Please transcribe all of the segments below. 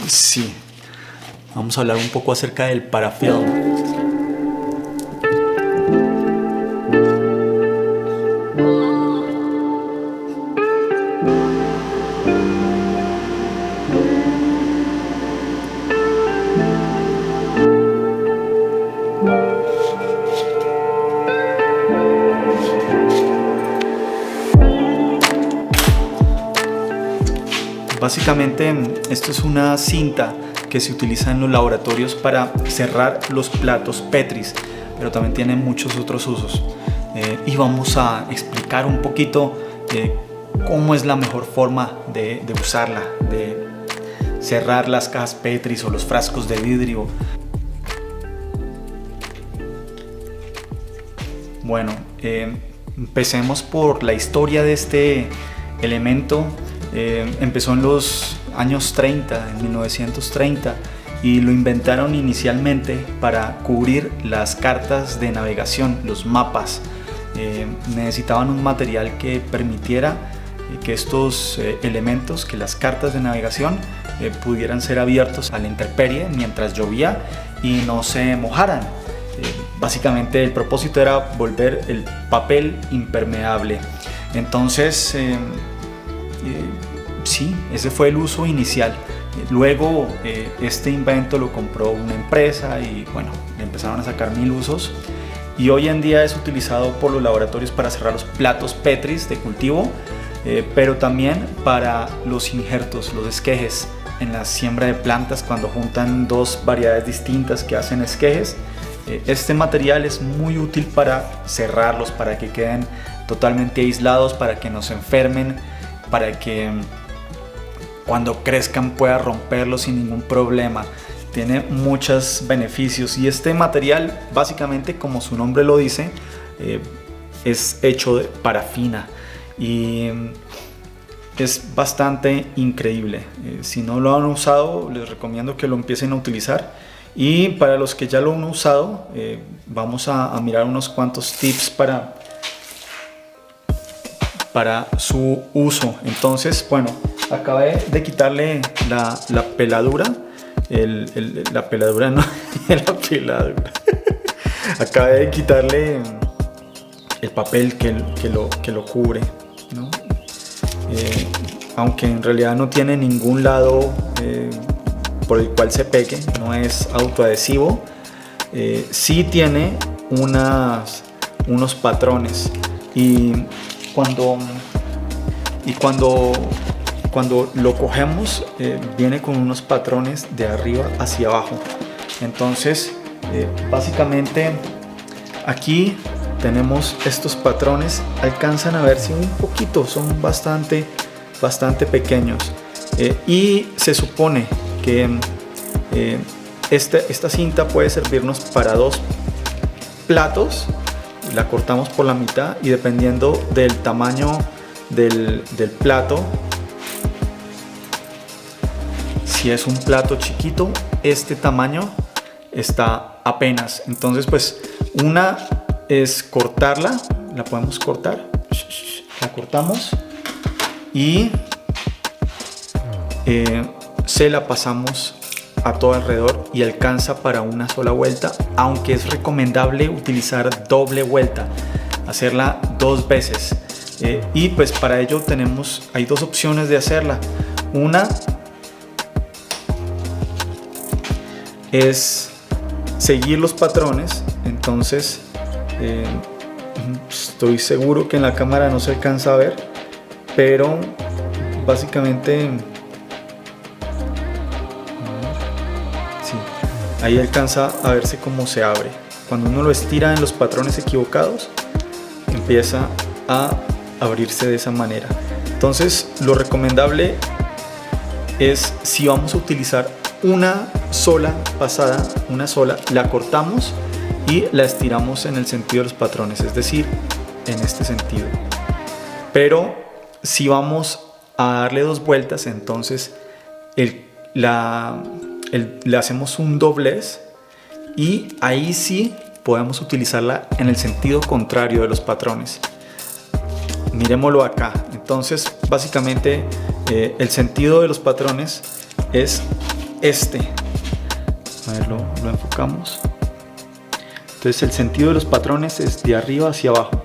Sí, vamos a hablar un poco acerca del parafilm. Básicamente, esto es una cinta que se utiliza en los laboratorios para cerrar los platos Petris, pero también tiene muchos otros usos. Y vamos a explicar un poquito cómo es la mejor forma de usarla, de cerrar las cajas Petris o los frascos de vidrio. Bueno, empecemos por la historia de este elemento. Empezó en los años 30, en 1930, y lo inventaron inicialmente para cubrir las cartas de navegación, los mapas. Necesitaban un material que permitiera que estos elementos, que las cartas de navegación pudieran ser abiertos a la intemperie mientras llovía y no se mojaran. Básicamente el propósito era volver el papel impermeable. Entonces, sí, ese fue el uso inicial. Luego este invento lo compró una empresa y bueno, le empezaron a sacar 1000 usos. Y hoy en día es utilizado por los laboratorios para cerrar los platos Petris de cultivo, pero también para los injertos, los esquejes en la siembra de plantas cuando juntan dos variedades distintas que hacen esquejes. Este material es muy útil para cerrarlos, para que queden totalmente aislados, para que no se enfermen, para que cuando crezcan pueda romperlos sin ningún problema. Tiene muchos beneficios y este material, básicamente como su nombre lo dice, es hecho de parafina y es bastante increíble. Si no lo han usado, les recomiendo que lo empiecen a utilizar. Y para los que ya lo han usado, vamos a mirar unos cuantos tips para su uso. Entonces, bueno, acabé de quitarle la peladura. La peladura no, la peladura. Acabé de quitarle el papel que lo cubre, ¿no? Aunque en realidad no tiene ningún lado por el cual se pegue, no es autoadhesivo. Sí tiene unos patrones y cuando lo cogemos viene con unos patrones de arriba hacia abajo. Entonces básicamente aquí tenemos estos patrones, alcanzan a verse un poquito, son bastante pequeños, y se supone que esta cinta puede servirnos para 2 platos. La cortamos por la mitad y dependiendo del tamaño del plato, si es un plato chiquito, este tamaño está apenas. Entonces pues una es cortarla, la podemos cortar, la cortamos y se la pasamos a todo alrededor y alcanza para una sola vuelta, aunque es recomendable utilizar doble vuelta, hacerla 2 veces. Y pues para ello hay 2 opciones de hacerla. Una es seguir los patrones. Entonces estoy seguro que en la cámara no se alcanza a ver, pero básicamente sí, ahí alcanza a verse cómo se abre. Cuando uno lo estira en los patrones equivocados, empieza a abrirse de esa manera. Entonces lo recomendable es, si vamos a utilizar una sola pasada, la cortamos y la estiramos en el sentido de los patrones, es decir, en este sentido. Pero si vamos a darle 2 vueltas, entonces le hacemos un doblez y ahí sí podemos utilizarla en el sentido contrario de los patrones. Miremoslo acá. Entonces básicamente el sentido de los patrones es este. A ver, lo enfocamos. Entonces el sentido de los patrones es de arriba hacia abajo.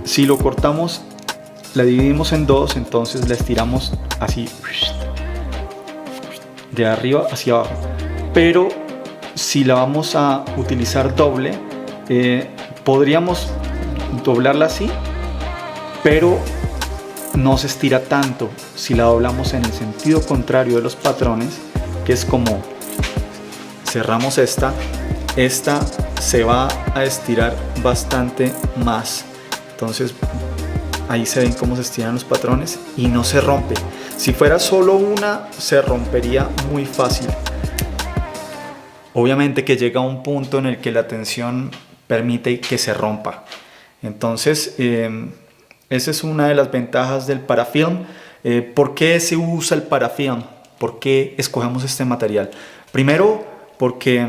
Si lo cortamos, la dividimos en dos, entonces la estiramos así, de arriba hacia abajo. Pero si la vamos a utilizar doble, podríamos doblarla así, pero no se estira tanto si la doblamos en el sentido contrario de los patrones, que es como cerramos esta se va a estirar bastante más. Entonces ahí se ven cómo se estiran los patrones y no se rompe. Si fuera solo una, se rompería muy fácil. Obviamente que llega a un punto en el que la tensión permite que se rompa. Entonces esa es una de las ventajas del parafilm. ¿Por qué se usa el parafilm? ¿Por qué escogemos este material? Primero, porque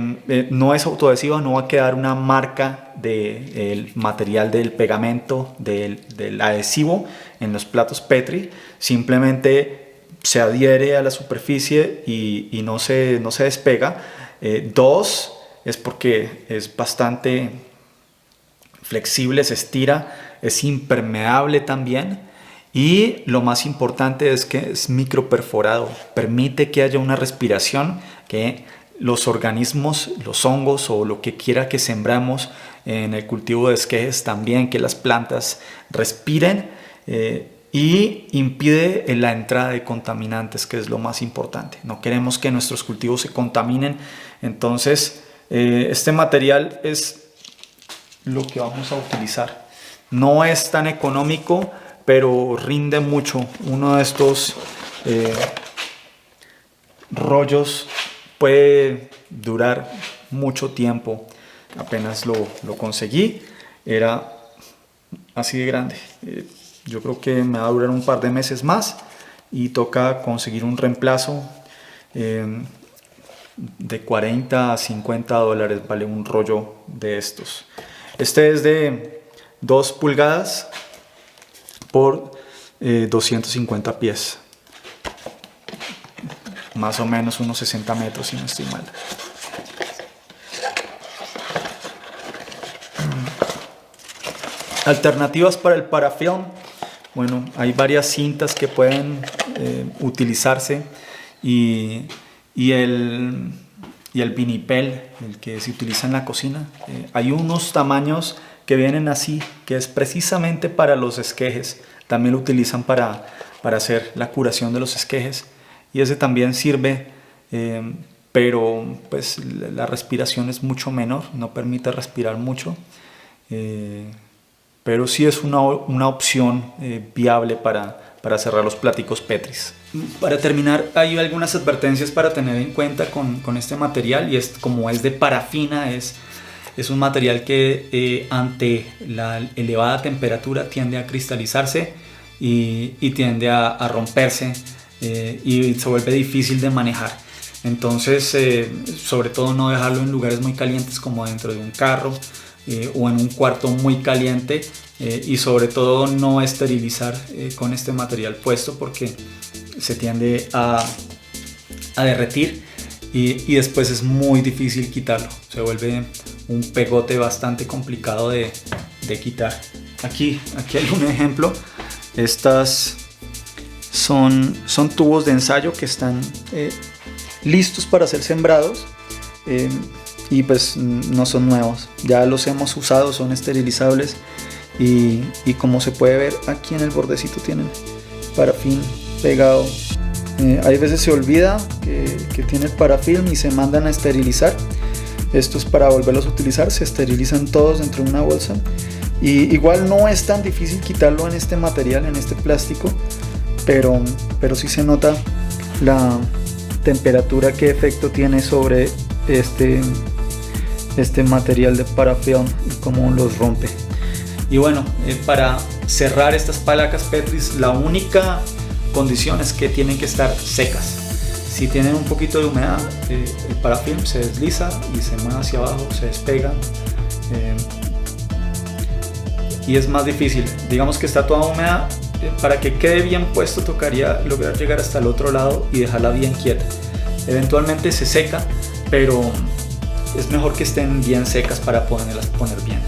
no es autoadhesiva, no va a quedar una marca del material del pegamento, del adhesivo en los platos Petri. Simplemente se adhiere a la superficie y no se despega. Dos, es porque es bastante flexible, se estira, es impermeable también. Y lo más importante es que es microperforado, permite que haya una respiración, que los organismos, los hongos o lo que quiera que sembramos en el cultivo de esquejes también, que las plantas respiren, y impide la entrada de contaminantes, que es lo más importante. No queremos que nuestros cultivos se contaminen. Entonces este material es lo que vamos a utilizar. No es tan económico, pero rinde mucho. Uno de estos rollos puede durar mucho tiempo. Apenas lo conseguí, era así de grande. Yo creo que me va a durar un par de meses más y toca conseguir un reemplazo. De 40 a 50 dólares vale un rollo de estos. Este es de 2 pulgadas por 250 pies. Más o menos unos 60 metros, si no estoy mal. Alternativas para el parafilm. Bueno, hay varias cintas que pueden utilizarse y el vinipel, el que se utiliza en la cocina. Hay unos tamaños que vienen así, que es precisamente para los esquejes. También lo utilizan para hacer la curación de los esquejes. Y ese también sirve, pero pues la respiración es mucho menor, no permite respirar mucho, pero sí es una opción viable para cerrar los pláticos Petris. Para terminar, hay algunas advertencias para tener en cuenta con este material, y es como es de parafina, es un material que ante la elevada temperatura tiende a cristalizarse y tiende a romperse. Y se vuelve difícil de manejar. Entonces sobre todo no dejarlo en lugares muy calientes como dentro de un carro o en un cuarto muy caliente, y sobre todo no esterilizar con este material puesto, porque se tiende a derretir y después es muy difícil quitarlo. Se vuelve un pegote bastante complicado de quitar. Aquí hay un ejemplo. Estas son tubos de ensayo que están listos para ser sembrados, y pues no son nuevos, ya los hemos usado, son esterilizables, y como se puede ver aquí en el bordecito tienen parafilm pegado. Hay veces se olvida que tiene el parafilm y se mandan a esterilizar. Esto es para volverlos a utilizar, se esterilizan todos dentro de una bolsa, y igual no es tan difícil quitarlo en este material, en este plástico, pero sí se nota la temperatura que efecto tiene sobre este material de parafilm y cómo los rompe. Y bueno, para cerrar estas placas Petris, la única condición es que tienen que estar secas. Si tienen un poquito de humedad, el parafilm se desliza y se mueve hacia abajo, se despega, y es más difícil. Digamos que está toda húmeda, para que quede bien puesto tocaría lograr llegar hasta el otro lado y dejarla bien quieta. Eventualmente se seca, pero es mejor que estén bien secas para poderlas poner bien.